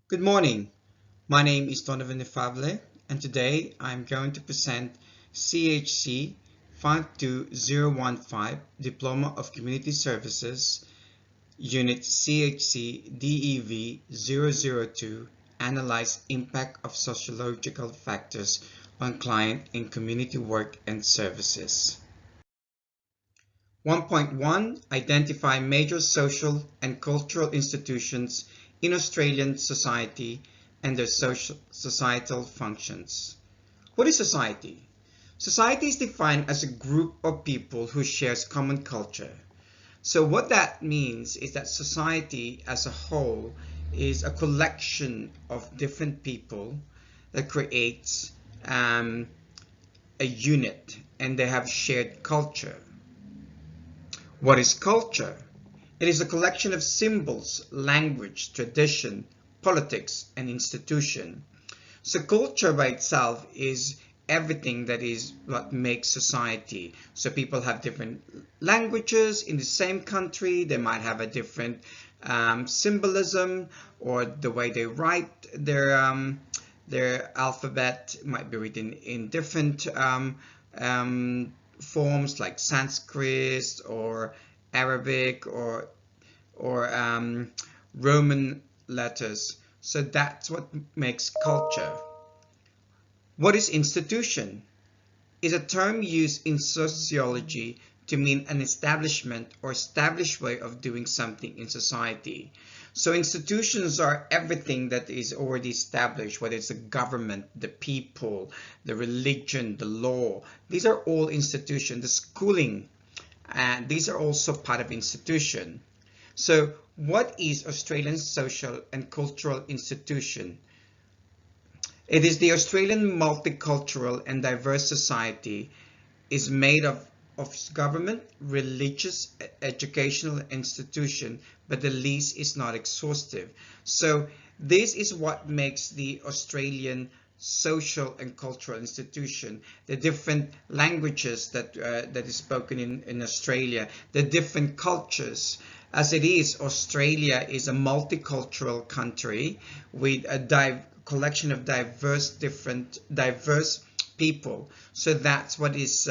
Good morning. My name is Donovan Nufable, and today I'm going to present CHC 52015 Diploma of Community Services, Unit CHCDEV002 Analyze Impact of Sociological Factors on Client in Community Work and Services. 1.1 Identify major social and cultural institutions in Australian society and their societal functions. What is society? Society is defined as a group of people who shares common culture. So what that means is that society as a whole is a collection of different people that creates a unit, and they have shared culture. What is culture? It is a collection of symbols, language, tradition, politics, and institution. So culture by itself is everything that is what makes society. So people have different languages in the same country. They might have a different symbolism, or the way they write their alphabet might be written in different forms like Sanskrit or Arabic or Roman letters. So that's what makes culture. What is institution? Is a term used in sociology to mean an establishment or established way of doing something in society. So institutions are everything that is already established, whether it's the government, the people, the religion, the law. These are all institutions. The schooling, and these are also part of institution. So what is Australian social and cultural institution? It is the Australian multicultural and diverse society is made of government, religious, educational institution, but the list is not exhaustive. So this is what makes the Australian social and cultural institution, the different languages that is spoken in Australia, the different cultures. As it is, Australia is a multicultural country with a collection of diverse people. So that's what is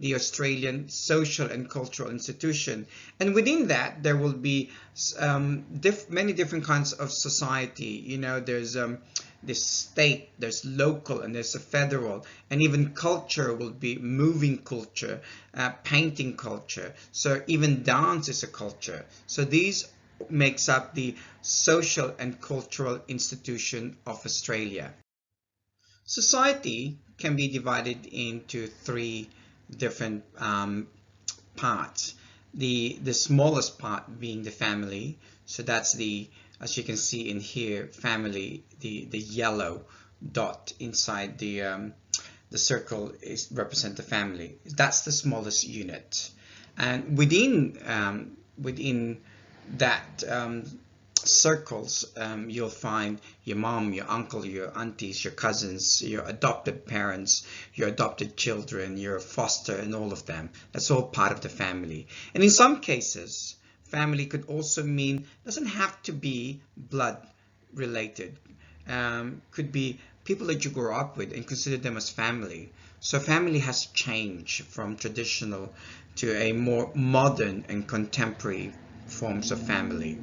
the Australian social and cultural institution. And within that, there will be many different kinds of society. You know, there's state, there's local, and there's a federal, and even culture will be moving culture, painting culture. So even dance is a culture. So these makes up the social and cultural institution of Australia. Society can be divided into three different parts. The smallest part being the family. So that's the, as you can see in here, family. The yellow dot inside the circle is represent the family. That's the smallest unit, and within that circles, you'll find your mom, your uncle, your aunties, your cousins, your adopted parents, your adopted children, your foster, and all of them. That's all part of the family. And in some cases, family could also mean, doesn't have to be blood related. Could be people that you grew up with and consider them as family. So family has changed from traditional to a more modern and contemporary forms of family.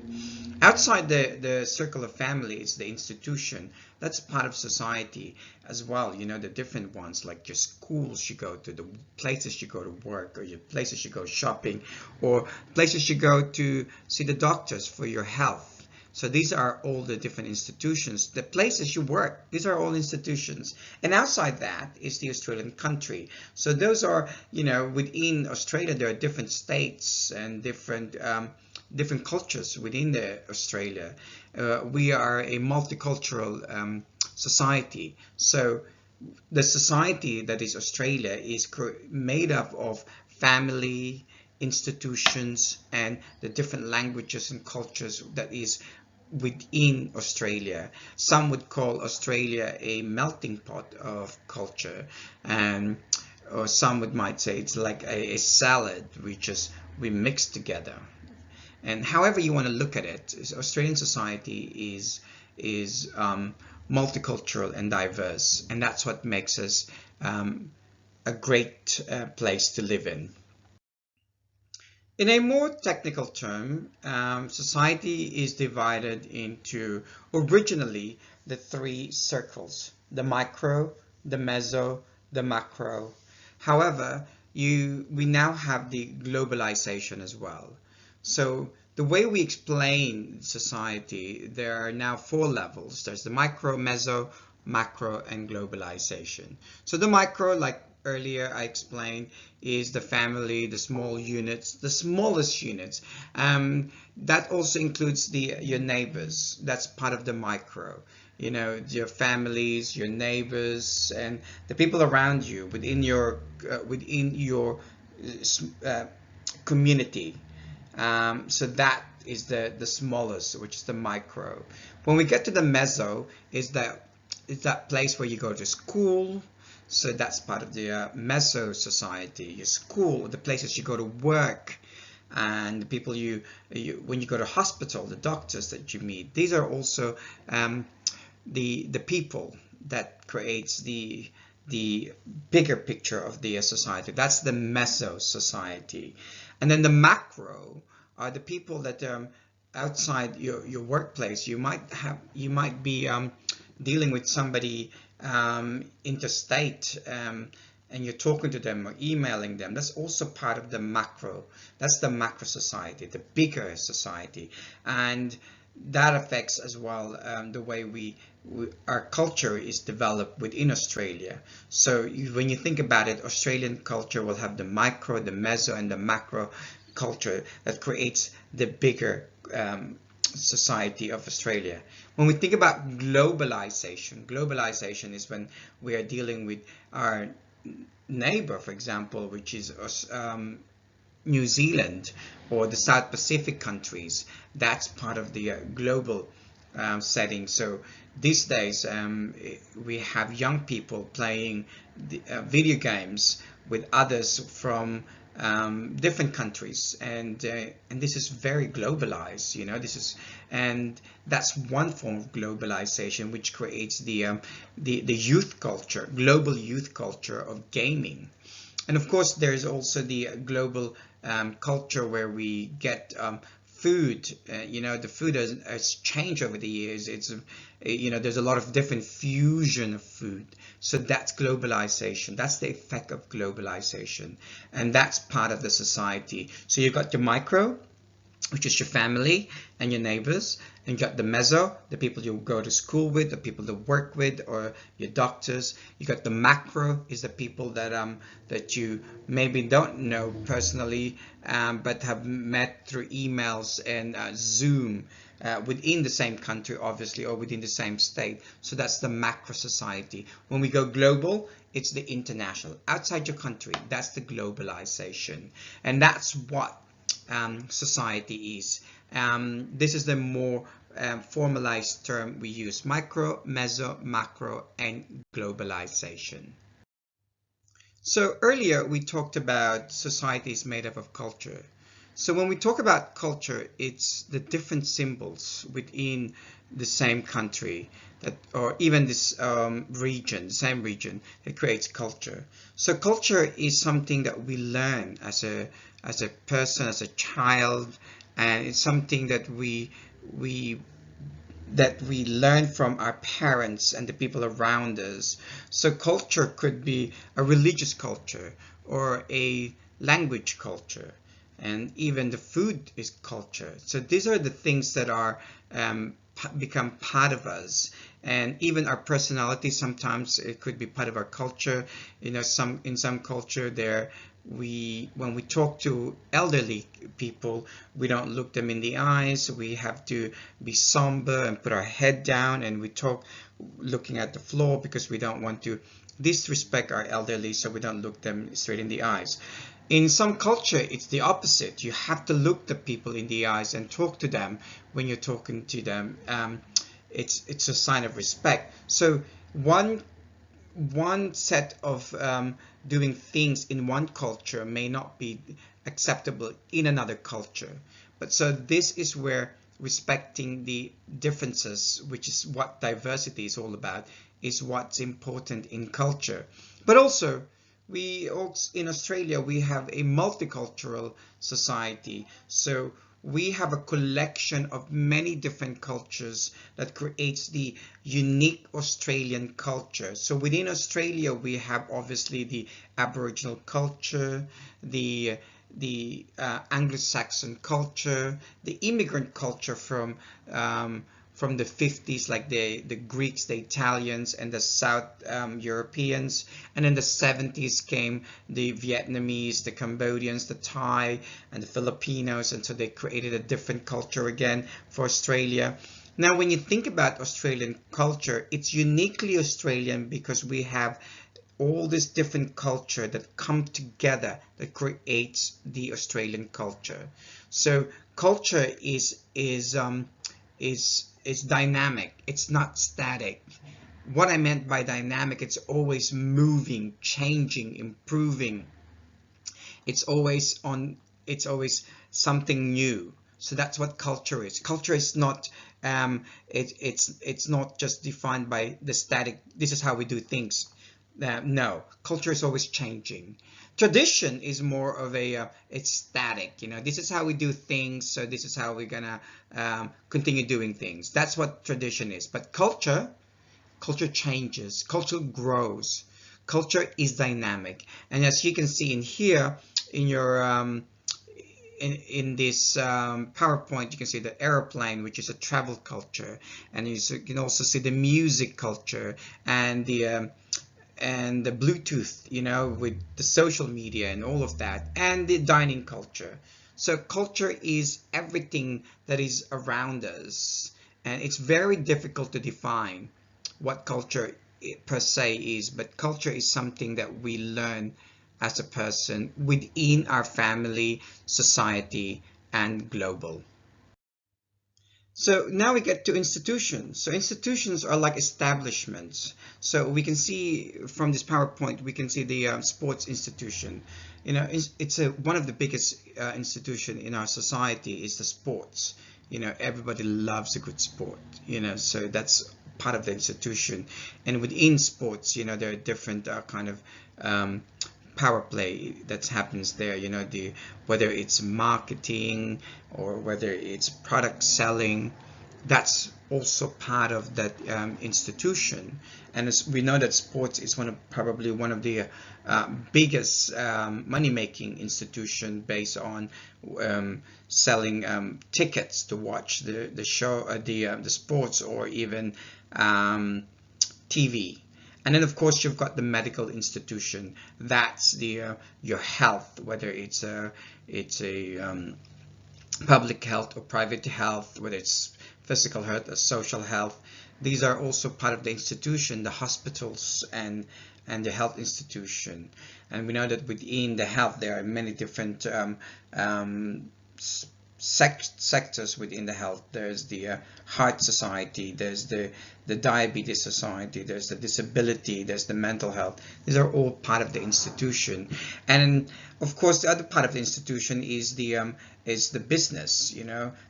Outside the circle of family is the institution. That's part of society as well. You know, the different ones, like your schools you go to, the places you go to work, or your places you go shopping, or places you go to see the doctors for your health. So these are all the different institutions. The places you work, these are all institutions. And outside that is the Australian country. So those are, you know, within Australia, there are different states and different cultures within Australia. We are a multicultural society. So the society that is Australia is made up of family, institutions, and the different languages and cultures that is within Australia. Some would call Australia a melting pot of culture, and or some might say it's like a salad we mix together. And however you want to look at it, Australian society is multicultural and diverse, and that's what makes us a great place to live in. In a more technical term, society is divided into originally the three circles: the micro, the meso, the macro. However, we now have the globalization as well. So the way we explain society, there are now four levels. There's the micro, meso, macro, and globalization. So the micro, like earlier I explained, is the family, the small units, the smallest units. That also includes your neighbors. That's part of the micro. You know, your families, your neighbors, and the people around you within your community. So that is the smallest, which is the micro. When we get to the meso, is that place where you go to school. So that's part of the meso society. Your school, the places you go to work, and the people when you go to hospital, the doctors that you meet. These are also the people that creates the bigger picture of the society. That's the meso society. And then the macro are the people that outside your workplace. You might be dealing with somebody interstate, and you're talking to them or emailing them. That's also part of the macro. That's the macro society, the bigger society, and that affects as well the way our culture is developed within Australia. So when you think about it, Australian culture will have the micro, the meso, and the macro culture that creates the bigger society of Australia. When we think about globalization is when we are dealing with our neighbor, for example, which is New Zealand or the South Pacific countries. That's part of the global setting. So these days we have young people playing video games with others from different countries, and this is very globalized. You know, and that's one form of globalization, which creates the youth culture, global youth culture of gaming. And of course, there's also the global culture where we get food. You know, the food has changed over the years. It's there's a lot of different fusion of food. So that's globalization. That's the effect of globalization, and that's part of the society. So you've got your micro, which is your family and your neighbors, and you got the meso, the people you go to school with, the people you work with, or your doctors. You got the macro, is the people that you maybe don't know personally, but have met through emails and Zoom within the same country, obviously, or within the same state. So that's the macro society. When we go global, it's the international, outside your country. That's the globalization, and that's what society is. This is the more formalized term we use: micro, meso, macro, and globalization. So earlier we talked about societies made up of culture. So when we talk about culture, it's the different symbols within the same country or even this region, the same region, that creates culture. So culture is something that we learn as a person, as a child, and it's something that we learn from our parents and the people around us. So culture could be a religious culture or a language culture, and even the food is culture. So these are the things that are become part of us, and even our personality. Sometimes it could be part of our culture. You know, in some culture when we talk to elderly people, we don't look them in the eyes. We have to be somber and put our head down, and we talk looking at the floor because we don't want to disrespect our elderly, so we don't look them straight in the eyes. In some culture, it's the opposite. You have to look the people in the eyes and talk to them when you're talking to them. It's a sign of respect. So one set of doing things in one culture may not be acceptable in another culture. But so this is where respecting the differences, which is what diversity is all about, is what's important in culture. But also, we also in Australia we have a multicultural society, so we have a collection of many different cultures that creates the unique Australian culture. So within Australia we have obviously the Aboriginal culture, the Anglo-Saxon culture, the immigrant culture from the 50s, like the Greeks, the Italians, and the South Europeans. And in the 70s came the Vietnamese, the Cambodians, the Thai, and the Filipinos, and so they created a different culture again for Australia. Now, when you think about Australian culture, it's uniquely Australian because we have all this different culture that come together that creates the Australian culture. So culture is dynamic. It's not static. What I meant by dynamic, it's always moving, changing, improving. It's always something new. So that's what culture is. Culture is not it's not just defined by the static, this is how we do things. No, culture is always changing. Tradition is more of a it's static. This is how we do things, so this is how we're gonna continue doing things. That's what tradition is. But culture changes, culture grows, culture is dynamic. And as you can see in here, in your in this PowerPoint, you can see the airplane, which is a travel culture, and you can also see the music culture and the Bluetooth, with the social media and all of that, and the dining culture. So culture is everything that is around us, and it's very difficult to define what culture per se is, but culture is something that we learn as a person within our family, society, and global. So now we get to institutions. So institutions are like establishments. So we can see from this PowerPoint, we can see the sports institution. It's one of the biggest institution in our society is the sports. Everybody loves a good sport. So that's part of the institution. And within sports, there are different kind of power play that happens there. Whether it's marketing or whether it's product selling, that's also part of that institution. And as we know that sports is probably one of the biggest money-making institution based on selling tickets to watch the show, the sports, or even TV. And then, of course, you've got the medical institution. That's your health, whether it's a public health or private health, whether it's physical health or social health. These are also part of the institution, the hospitals and the health institution. And we know that within the health, there are many different sectors within the health. There's the heart society, there's the diabetes society, there's the disability, there's the mental health. These are all part of the institution. And of course, the other part of the institution is the business.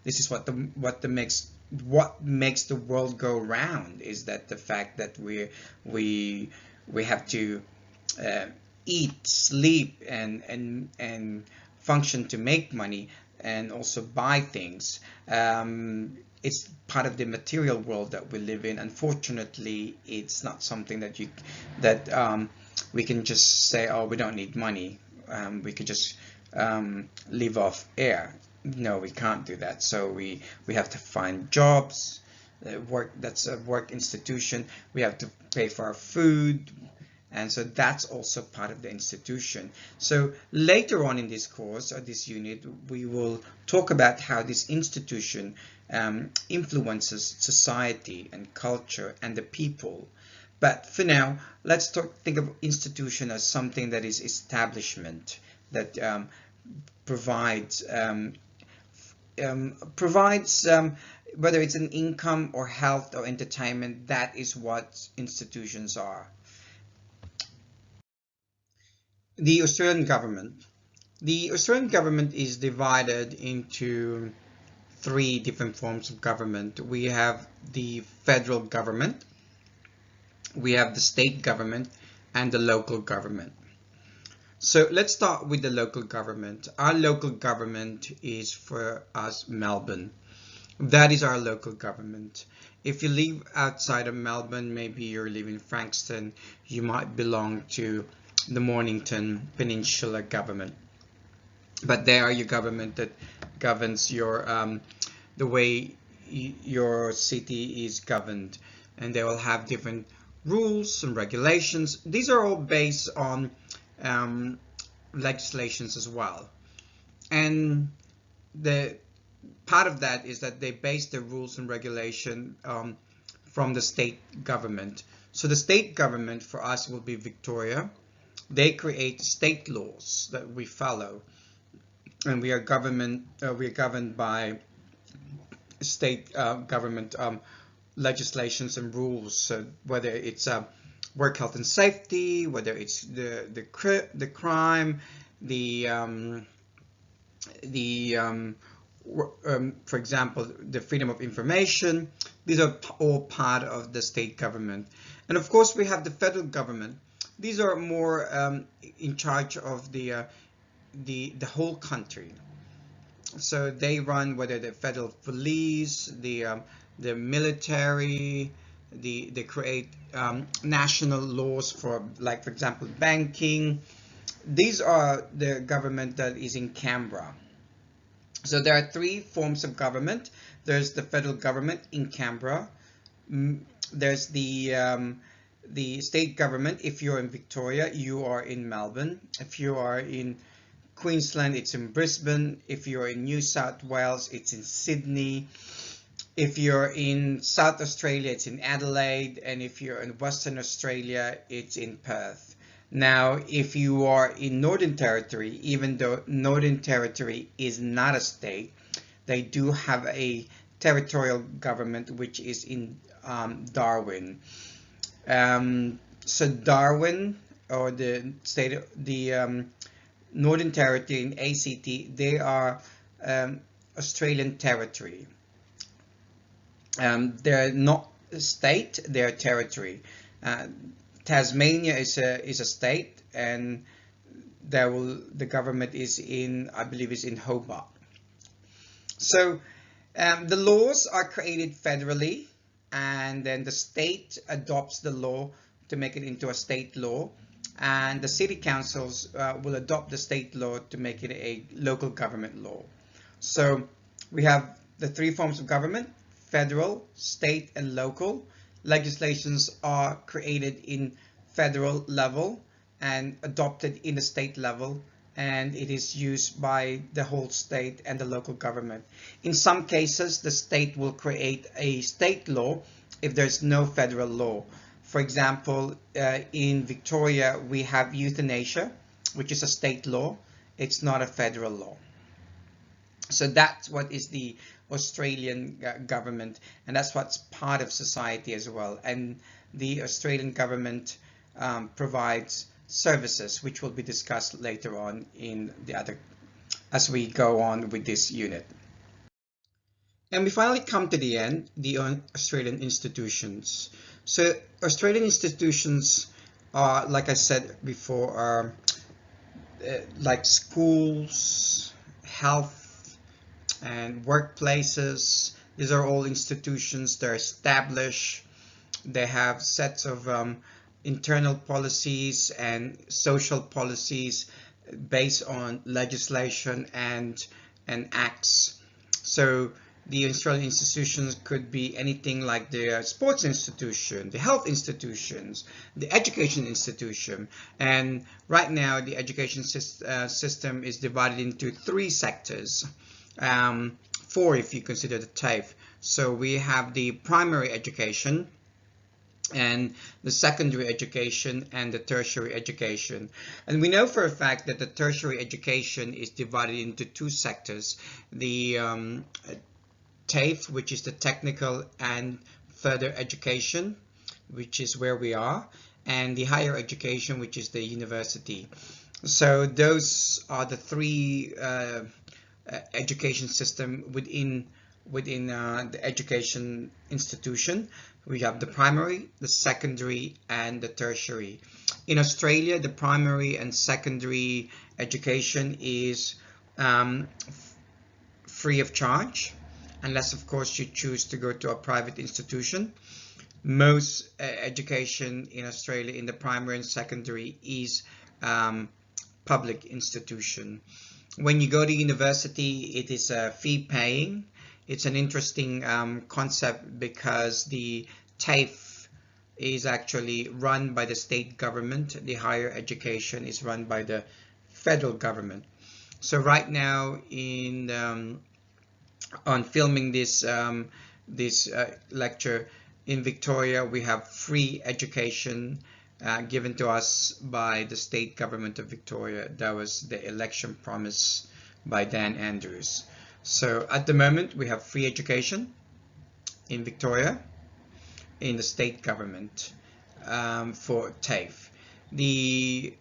This is what makes the world go round, is that the fact that we have to eat, sleep, and function to make money, and also buy things. It's part of the material world that we live in. Unfortunately, it's not something that we can just say, oh, we don't need money. We could just live off air. No, we can't do that. So we have to find jobs, work. That's a work institution. We have to pay for our food. And so that's also part of the institution. So later on in this course or this unit, we will talk about how this institution influences society and culture and the people. But for now, let's think of institution as something that is establishment, that provides whether it's an income or health or entertainment. That is what institutions are. The Australian government. The Australian government is divided into three different forms of government. We have the federal government, we have the state government, and the local government. So let's start with the local government. Our local government is for us Melbourne. That is our local government. If you live outside of Melbourne, maybe you're living in Frankston, you might belong to the Mornington Peninsula government. But they are your government that governs your the way your city is governed, and they will have different rules and regulations. These are all based on legislations as well, and the part of that is that they base their rules and regulation from the state government. So the state government for us will be Victoria. They create state laws that we follow, and we are governed by state government legislations and rules. So whether it's work health and safety, whether it's the crime, for example, the freedom of information, these are all part of the state government. And of course, we have the federal government. These are more in charge of the whole country. So they run whether the federal police, the military, they create national laws for, like, for example, banking. These are the government that is in Canberra. So there are three forms of government. There's the federal government in Canberra. There's the state government. If you're in Victoria, you are in Melbourne. If you are in Queensland, it's in Brisbane. If you're in New South Wales, it's in Sydney. If you're in South Australia, it's in Adelaide. And if you're in Western Australia, it's in Perth. Now, if you are in Northern Territory, even though Northern Territory is not a state, they do have a territorial government, which is in Darwin. So Darwin, or the state, the Northern Territory in ACT, they are Australian territory. They're not a state; they're a territory. Tasmania is a state, and the government is in, I believe, is in Hobart. So the laws are created federally, and then the state adopts the law to make it into a state law, and the city councils will adopt the state law to make it a local government law. So we have the three forms of government: federal, state, and local. Legislations are created in federal level and adopted in the state level, and it is used by the whole state and the local government. In some cases, the state will create a state law if there's no federal law. For example, in Victoria, we have euthanasia, which is a state law. It's not a federal law. So that's what is the Australian government, and that's what's part of society as well. And the Australian government provides services, which will be discussed later on in the other, as we go on with this unit. And we finally come to the end, the Australian institutions. So Australian institutions are, like I said before, are like schools, health, and workplaces. These are all institutions. They're established. They have sets of internal policies and social policies based on legislation and acts. So the Australian institutions could be anything like the sports institution, the health institutions, the education institution. And right now, the education system is divided into three sectors. Four if you consider the TAFE. So we have the primary education, and the secondary education, and the tertiary education. And we know for a fact that the tertiary education is divided into two sectors: the TAFE, which is the technical and further education, which is where we are, and the higher education, which is the university. So those are the three education system within within the education institution. We have the primary, the secondary, and the tertiary. In Australia, the primary and secondary education is free of charge, unless of course you choose to go to a private institution. Most education in Australia in the primary and secondary is public institution. When you go to university, it is fee paying. It's an interesting concept because the TAFE is actually run by the state government. The higher education is run by the federal government. So right now, in on filming this lecture in Victoria, we have free education given to us by the state government of Victoria. That was the election promise by Dan Andrews. So at the moment, we have free education in Victoria in the state government for TAFE. The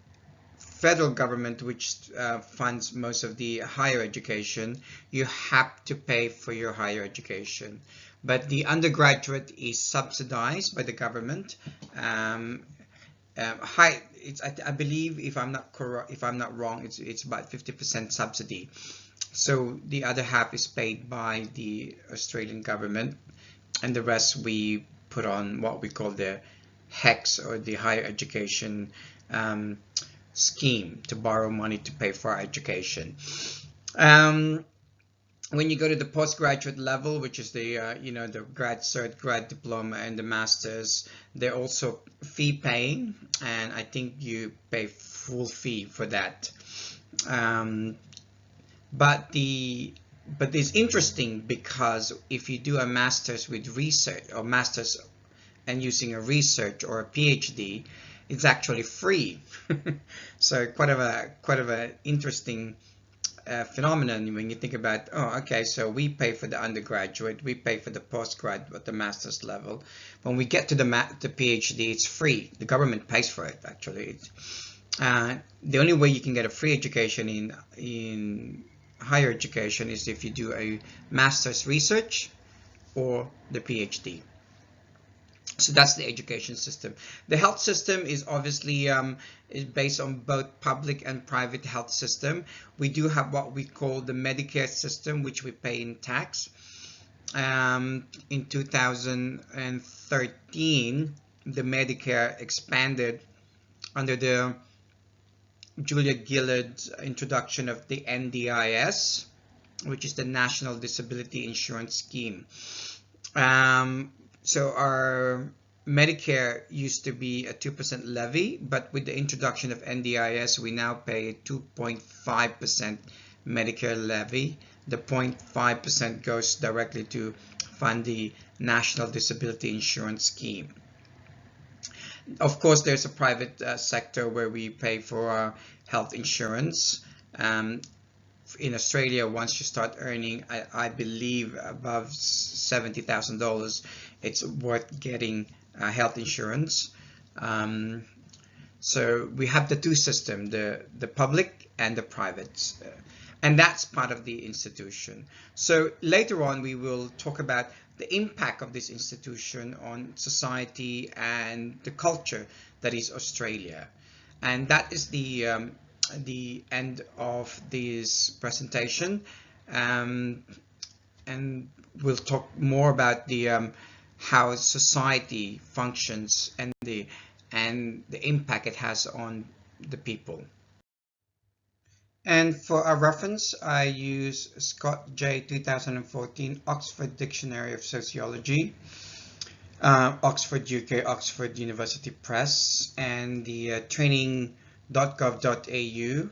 federal government, which funds most of the higher education, you have to pay for your higher education. But the undergraduate is subsidized by the government. I believe, if I'm not wrong, it's about 50% subsidy. So the other half is paid by the Australian government, and the rest we put on what we call the HECS, or the higher education scheme, to borrow money to pay for our education. When you go to the postgraduate level, which is the the grad cert, grad diploma, and the masters, they're also fee paying, and I think you pay full fee for that. But it's interesting because if you do a master's with research, or master's and using a research or a PhD, it's actually free. So quite of a interesting phenomenon when you think about, oh, okay, so we pay for the undergraduate, we pay for the postgrad at the master's level. When we get to the PhD, it's free. The government pays for it, actually. The only way you can get a free education in higher education is if you do a master's research or the PhD. So that's the education system. The health system is obviously is based on both public and private health system. We do have what we call the Medicare system, which we pay in tax. In 2013, the Medicare expanded under the Julia Gillard's introduction of the NDIS, which is the National Disability Insurance Scheme. So our Medicare used to be a 2% levy, but with the introduction of NDIS, we now pay a 2.5% Medicare levy. The 0.5% goes directly to fund the National Disability Insurance Scheme. Of course, there's a private sector where we pay for our health insurance. In Australia, once you start earning, I believe, above $70,000, it's worth getting health insurance. So we have the two systems, the public and the private, and that's part of the institution. So later on, we will talk about the impact of this institution on society and the culture that is Australia. And that is the end of this presentation, and we'll talk more about the how society functions and the impact it has on the people. And for our reference, I use Scott J. 2014 Oxford Dictionary of Sociology, Oxford UK, Oxford University Press, and the training.gov.au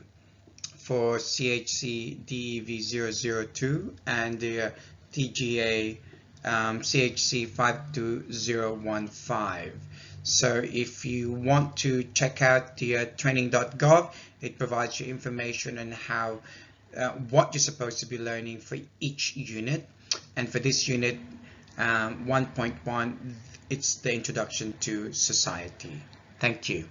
for CHCDEV002 and the TGA CHC52015. So if you want to check out the training.gov, it provides you information on how what you're supposed to be learning for each unit. And for this unit 1.1, it's the introduction to society. Thank you.